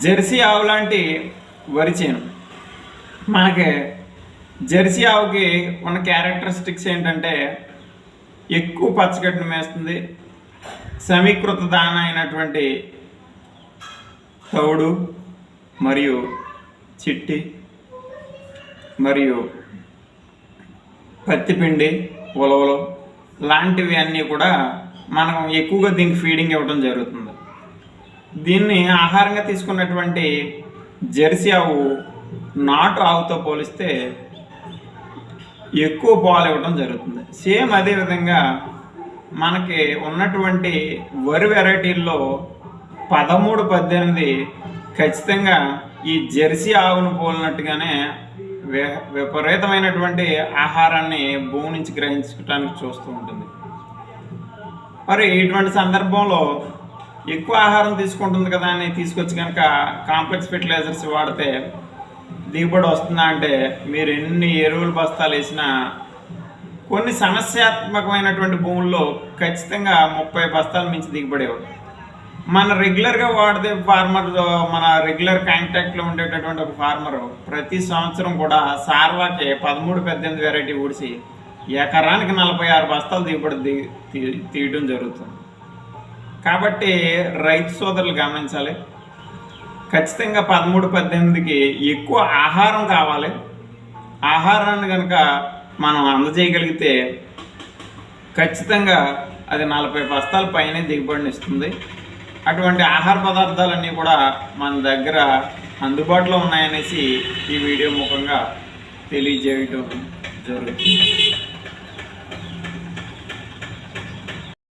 Jersey ఆవు లాంటి వరి చేను. మనకి జెర్సీ ఆవుకి ఉన్న క్యారెక్టరిస్టిక్స్ ఏంటంటే ఎక్కువ పచ్చగడ్డిని మేస్తుంది, సమీకృత దాన అయినటువంటి తౌడు మరియు చిట్టి మరియు పత్తిపిండి, ఉలవలు లాంటివి అన్నీ కూడా మనం ఎక్కువగా దీనికి ఫీడింగ్ ఇవ్వడం జరుగుతుంది. దీన్ని ఆహారంగా తీసుకున్నటువంటి జెర్సీ ఆవు నాటు ఆవుతో పోలిస్తే ఎక్కువ పాలు ఇవ్వడం జరుగుతుంది. సేమ్ అదేవిధంగా మనకి ఉన్నటువంటి వరి వెరైటీల్లో 13, 18 ఖచ్చితంగా ఈ జెర్సీ ఆవును పోలినట్టుగానే విపరీతమైనటువంటి ఆహారాన్ని భూమి నుంచి గ్రహించడానికి చూస్తూ ఉంటుంది. మరి ఇటువంటి సందర్భంలో ఎక్కువ ఆహారం తీసుకుంటుంది కదా అని తీసుకొచ్చి కనుక కాంప్లెక్స్ ఫెర్టిలైజర్స్ వాడితే దిగుబడి వస్తుందా అంటే మీరు ఎన్ని ఎరువులు బస్తాలు వేసినా కొన్ని సమస్యాత్మకమైనటువంటి భూముల్లో ఖచ్చితంగా 30 బస్తాలు మించి దిగుబడి ఇవ్వదు. మన రెగ్యులర్గా వాడితే మన రెగ్యులర్ కాంటాక్ట్లో ఉండేటటువంటి ఒక ఫార్మరు ప్రతి సంవత్సరం కూడా సార్వాకి 13, 18 వెరైటీ ఊడిసి ఎకరానికి 46 బస్తాలు దిగుబడి తీయడం జరుగుతుంది. కాబట్టి రైతు సోదరులు గమనించాలి, ఖచ్చితంగా 13, 18కి ఎక్కువ ఆహారం కావాలి. ఆహారాన్ని కనుక మనం అందజేయగలిగితే ఖచ్చితంగా అది 40 బస్తాల పైనే దిగుబడిని ఇస్తుంది. అటువంటి ఆహార పదార్థాలన్నీ కూడా మన దగ్గర అందుబాటులో ఉన్నాయనేసి ఈ వీడియో ముఖంగా తెలియజేయటం జరుగుతుంది.